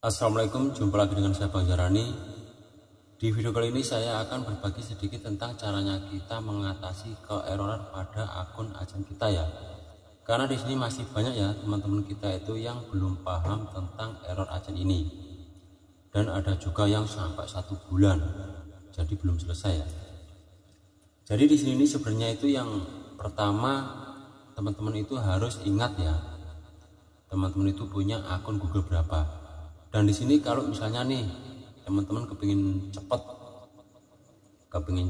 Assalamualaikum, jumpa lagi dengan saya Bang Jarani. Di video kali ini saya akan berbagi sedikit tentang caranya kita mengatasi keeroran pada akun AdSense kita ya. Karena di sini masih banyak ya teman-teman kita itu yang belum paham tentang error AdSense ini. Dan ada juga yang sampai 1 bulan, jadi belum selesai ya. Jadi di sini sebenarnya itu yang pertama teman-teman itu harus ingat ya. Teman-teman itu punya akun Google berapa. Dan di sini kalau misalnya nih teman-teman kepingin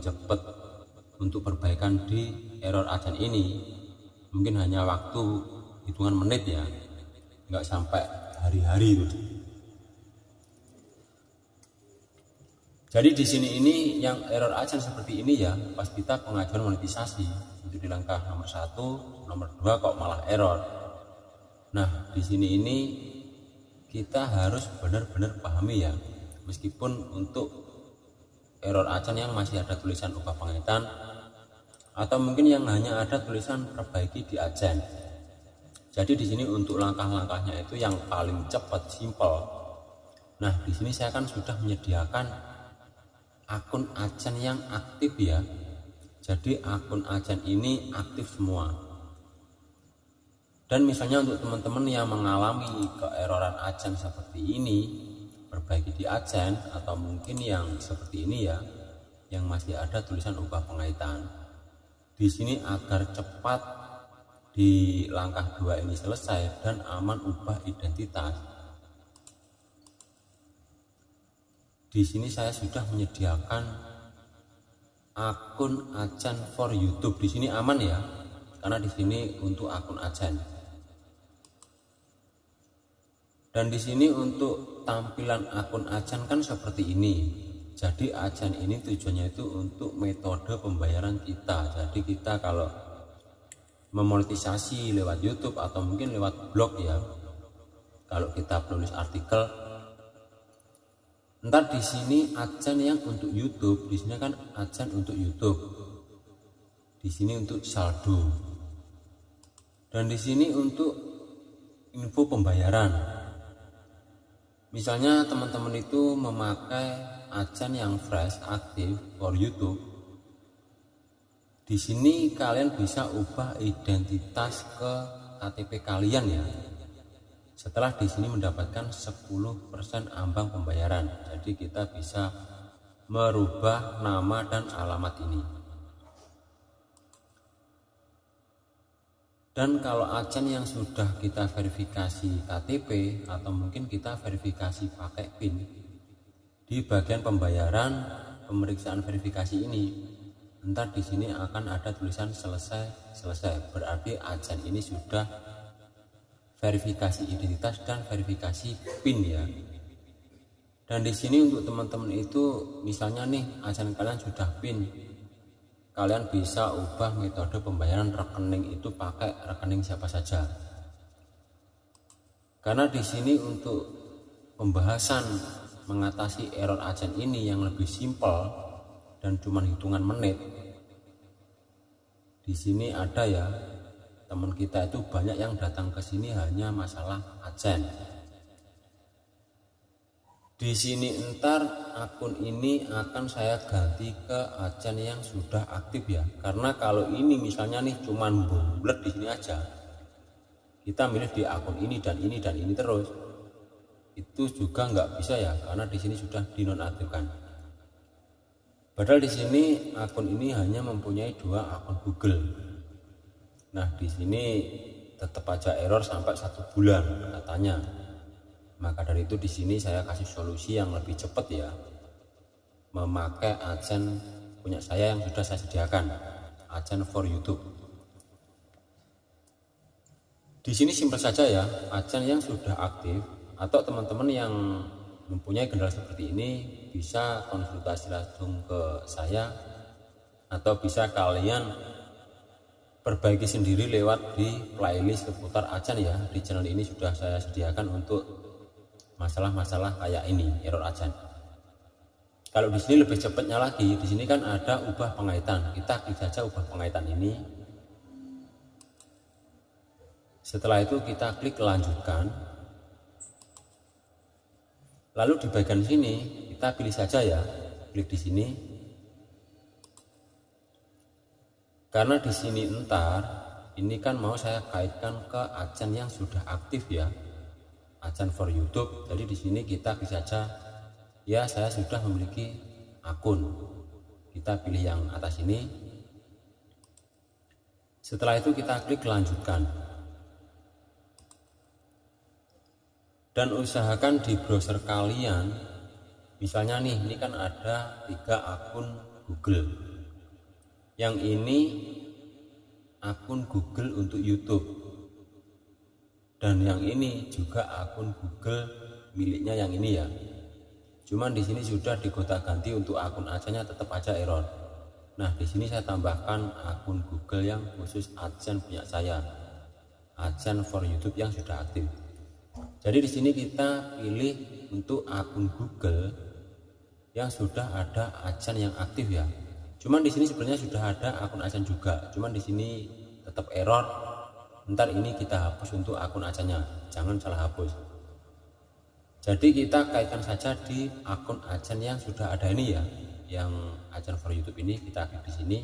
cepet untuk perbaikan di error AdSense ini, mungkin hanya waktu hitungan menit ya, nggak sampai hari-hari itu. Jadi di sini ini yang error AdSense seperti ini ya, pas kita pengajuan monetisasi itu di langkah nomor 1, nomor 2 kok malah error. Nah di sini ini kita harus benar-benar pahami ya, meskipun untuk error AdSense yang masih ada tulisan ubah penghitatan atau mungkin yang hanya ada tulisan perbaiki di AdSense. Jadi di sini untuk langkah-langkahnya itu yang paling cepat, simple. Nah di sini saya kan sudah menyediakan akun AdSense yang aktif ya. Jadi akun AdSense ini aktif semua. Dan misalnya untuk teman-teman yang mengalami keeroran AdSense seperti ini, perbaiki di AdSense, atau mungkin yang seperti ini ya, yang masih ada tulisan ubah penghitatan. Di sini agar cepat di langkah 2 ini selesai dan aman ubah identitas. Di sini saya sudah menyediakan akun AdSense for YouTube. Di sini aman ya, karena di sini untuk akun AdSense. Dan di sini untuk tampilan akun AdSense kan seperti ini. Jadi AdSense ini tujuannya itu untuk metode pembayaran kita. Jadi kita kalau memonetisasi lewat YouTube atau mungkin lewat blog ya, kalau kita tulis artikel, ntar di sini AdSense yang untuk YouTube, di sini kan AdSense untuk YouTube, di sini untuk saldo, dan di sini untuk info pembayaran. Misalnya teman-teman itu memakai AdSense yang fresh aktif for YouTube. Di sini kalian bisa ubah identitas ke KTP kalian ya. Setelah di sini mendapatkan 10% ambang pembayaran. Jadi kita bisa merubah nama dan alamat ini. Dan kalau AdSense yang sudah kita verifikasi KTP atau mungkin kita verifikasi pakai PIN, di bagian pembayaran pemeriksaan verifikasi ini, ntar di sini akan ada tulisan selesai. Berarti AdSense ini sudah verifikasi identitas dan verifikasi PIN ya. Dan di sini untuk teman-teman itu misalnya nih AdSense kalian sudah PIN, kalian bisa ubah metode pembayaran rekening itu pakai rekening siapa saja. Karena di sini untuk pembahasan mengatasi error AdSense ini yang lebih simpel dan cuma hitungan menit. Di sini ada ya, teman kita itu banyak yang datang ke sini hanya masalah AdSense. Di sini ntar akun ini akan saya ganti ke AdSense yang sudah aktif ya. Karena kalau ini misalnya nih cuman bulat di sini aja, kita milih di akun ini dan ini dan ini terus, itu juga nggak bisa ya, karena di sini sudah dinonaktifkan. Padahal di sini akun ini hanya mempunyai 2 akun Google. Nah di sini tetap aja error sampai 1 bulan katanya. Maka dari itu di sini saya kasih solusi yang lebih cepat ya, memakai AdSense punya saya yang sudah saya sediakan, AdSense for YouTube. Di sini simpel saja ya, AdSense yang sudah aktif atau teman-teman yang mempunyai kendala seperti ini bisa konsultasi langsung ke saya atau bisa kalian perbaiki sendiri lewat di playlist seputar AdSense ya. Di channel ini sudah saya sediakan untuk masalah-masalah kayak ini, error AdSense. Kalau di sini lebih cepatnya lagi, di sini kan ada ubah penghitatan. Kita klik saja ubah penghitatan ini. Setelah itu kita klik lanjutkan. Lalu di bagian sini kita pilih saja ya, klik di sini. Karena di sini ntar ini kan mau saya kaitkan ke AdSense yang sudah aktif ya, AdSense for YouTube. Jadi di sini kita klik saja ya, saya sudah memiliki akun. Kita pilih yang atas ini. Setelah itu kita klik lanjutkan. Dan usahakan di browser kalian, misalnya nih, ini kan ada 3 akun Google. Yang ini akun Google untuk YouTube. Dan yang ini juga akun Google miliknya yang ini ya. Cuman di sini sudah digonta-ganti untuk akun AdSense-nya tetap aja error. Nah, di sini saya tambahkan akun Google yang khusus AdSense punya saya, AdSense for YouTube yang sudah aktif. Jadi di sini kita pilih untuk akun Google yang sudah ada AdSense yang aktif ya. Cuman di sini sebenarnya sudah ada akun AdSense juga. Cuman di sini tetap error. Ntar ini kita hapus untuk akun AdSense-nya. Jangan salah hapus. Jadi kita kaitkan saja di akun AdSense yang sudah ada ini ya, yang AdSense for YouTube ini kita klik di sini.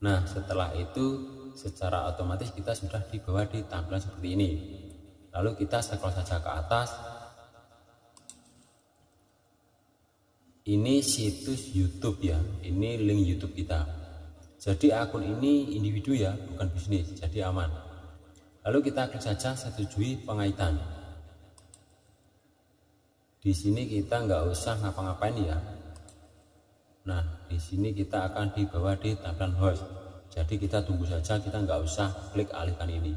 Nah, setelah itu secara otomatis kita sudah dibawa di tampilan seperti ini. Lalu kita scroll saja ke atas. Ini situs YouTube ya, ini link YouTube kita. Jadi akun ini individu ya, bukan bisnis, jadi aman. Lalu kita klik saja setujui pengaitan. Di sini kita nggak usah ngapa-ngapain ya. Nah, di sini kita akan dibawa di tampilan host. Jadi kita tunggu saja, kita nggak usah klik alihkan ini.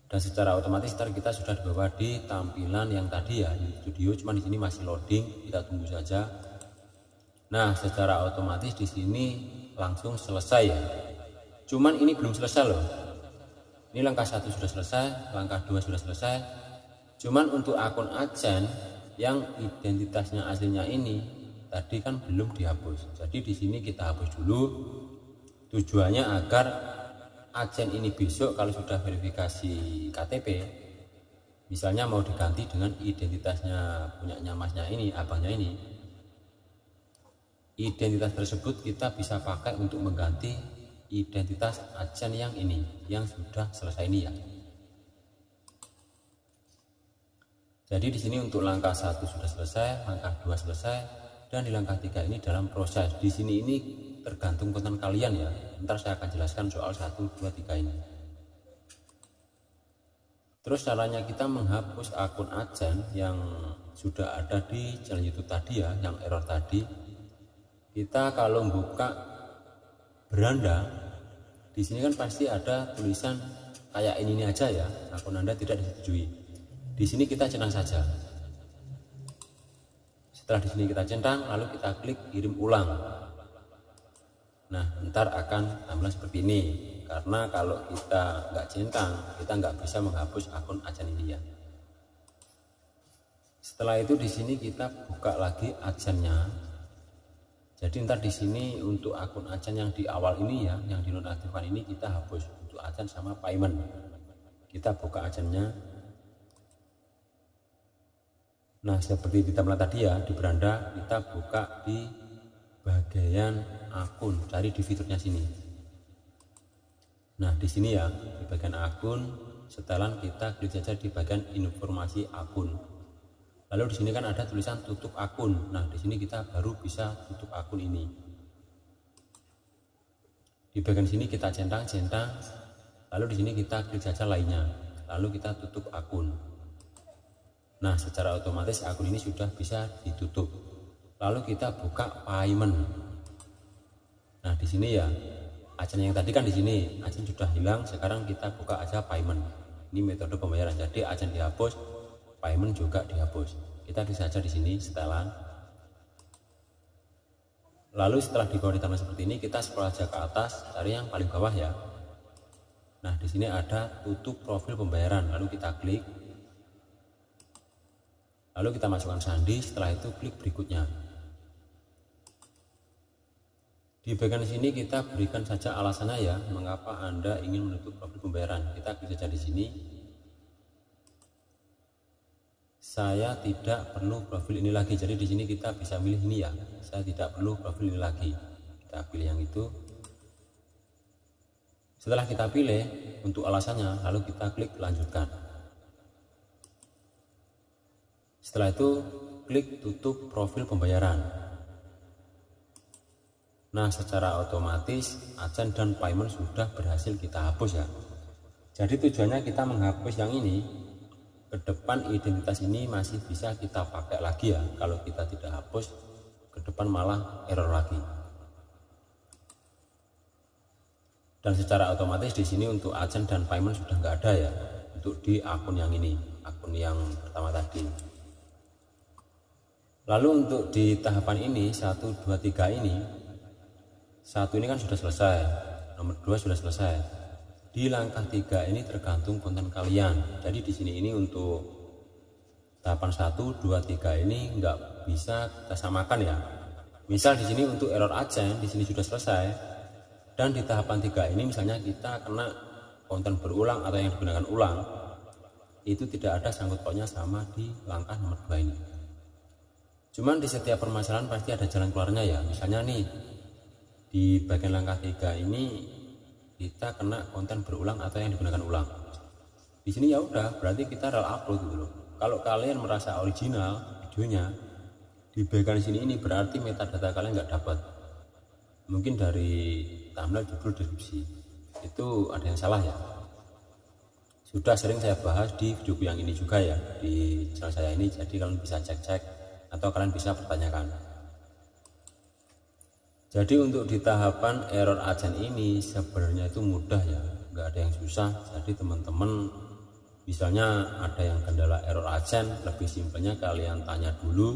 Dan secara otomatis kita sudah dibawa di tampilan yang tadi ya, YouTube Studio. Cuma di sini masih loading, kita tunggu saja. Nah, secara otomatis di sini langsung selesai ya. Cuman ini belum selesai loh. Ini langkah 1 sudah selesai, langkah 2 sudah selesai. Cuman untuk akun AdSense yang identitasnya aslinya ini tadi kan belum dihapus. Jadi di sini kita hapus dulu. Tujuannya agar AdSense ini besok kalau sudah verifikasi KTP, misalnya mau diganti dengan identitasnya punyanya masnya ini, abangnya ini, identitas tersebut kita bisa pakai untuk mengganti identitas AdSense yang ini, yang sudah selesai ini ya. Jadi di sini untuk langkah 1 sudah selesai, langkah 2 selesai, dan di langkah 3 ini dalam proses. Di sini ini tergantung konten kalian ya. Ntar saya akan jelaskan soal 1, 2, 3 ini. Terus caranya kita menghapus akun AdSense yang sudah ada di channel YouTube tadi ya, yang error tadi. Kita kalau buka beranda, di sini kan pasti ada tulisan kayak ini aja ya, akun Anda tidak disetujui. Di sini kita centang saja. Setelah di sini kita centang, lalu kita klik kirim ulang. Nah, ntar akan tampilan seperti ini. Karena kalau kita nggak centang, kita nggak bisa menghapus akun AdSense ini ya. Setelah itu di sini kita buka lagi AdSense-nya. Jadi ntar di sini untuk akun AdSense yang di awal ini ya, yang dinonaktifkan ini kita hapus untuk AdSense sama payment. Kita buka AdSense-nya. Nah, seperti di tampilan tadi ya, di beranda kita buka di bagian akun, cari di fiturnya sini. Nah, di sini ya, di bagian akun, setelan kita klik saja di bagian informasi akun. Lalu di sini kan ada tulisan tutup akun. Nah, di sini kita baru bisa tutup akun ini. Di bagian sini kita centang-centang. Lalu di sini kita klik saja lainnya. Lalu kita tutup akun. Nah, secara otomatis akun ini sudah bisa ditutup. Lalu kita buka payment. Nah, di sini ya, AdSense yang tadi kan di sini AdSense sudah hilang. Sekarang kita buka aja payment. Ini metode pembayaran. Jadi AdSense dihapus, payment juga dihapus. Kita klik saja di sini setelan. Lalu setelah di bawah di tampilan seperti ini, kita scroll aja ke atas, cari yang paling bawah ya. Nah, di sini ada tutup profil pembayaran. Lalu kita klik. Lalu kita masukkan sandi. Setelah itu klik berikutnya. Di bagian sini kita berikan saja alasannya ya, mengapa Anda ingin menutup profil pembayaran. Kita klik saja di sini. saya tidak perlu profil ini lagi. Jadi di sini kita bisa milih ini ya, saya tidak perlu profil ini lagi, kita pilih yang itu. Setelah kita pilih untuk alasannya, lalu kita klik lanjutkan. Setelah itu klik tutup profil pembayaran. Nah, secara otomatis AdSense dan payment sudah berhasil kita hapus ya. Jadi tujuannya kita menghapus yang ini, ke depan identitas ini masih bisa kita pakai lagi ya. Kalau kita tidak hapus, ke depan malah error lagi. Dan secara otomatis di sini untuk AdSense dan payment sudah nggak ada ya, untuk di akun yang ini, akun yang pertama tadi. Lalu untuk di tahapan ini 1, 2, 3 ini, 1 ini kan sudah selesai, nomor 2 sudah selesai. Di langkah 3 ini tergantung konten kalian. Jadi di sini ini untuk tahapan 1, 2, 3 ini nggak bisa kita samakan ya. Misal di sini untuk error AdSense di sini sudah selesai, dan di tahapan 3 ini misalnya kita kena konten berulang atau yang digunakan ulang, itu tidak ada sangkut pautnya sama di langkah nomor 2 ini. Cuman di setiap permasalahan pasti ada jalan keluarnya ya. Misalnya nih di bagian langkah 3 ini kita kena konten berulang atau yang digunakan ulang. Di sini ya udah, berarti kita rel upload gitu loh. Kalau kalian merasa original videonya di bagian sini ini, berarti metadata kalian nggak dapat. Mungkin dari thumbnail, judul, deskripsi itu ada yang salah ya. Sudah sering saya bahas di video yang ini juga ya, di channel saya ini. Jadi kalian bisa cek-cek atau kalian bisa pertanyakan. Jadi untuk di tahapan error AdSense ini sebenarnya itu mudah ya, nggak ada yang susah. Jadi teman-teman misalnya ada yang kendala error AdSense, lebih simpelnya kalian tanya dulu.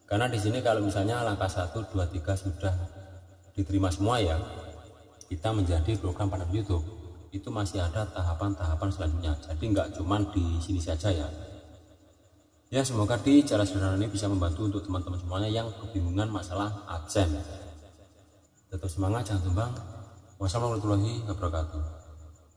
Karena di sini kalau misalnya langkah 1, 2, 3 sudah diterima semua ya, kita menjadi program partner YouTube, itu masih ada tahapan-tahapan selanjutnya. Jadi nggak cuman di sini saja ya. Ya, semoga di cara sederhana ini bisa membantu untuk teman-teman semuanya yang kebingungan masalah AdSense. Tetap semangat, jangan tumbang. Wassalamualaikum warahmatullahi wabarakatuh.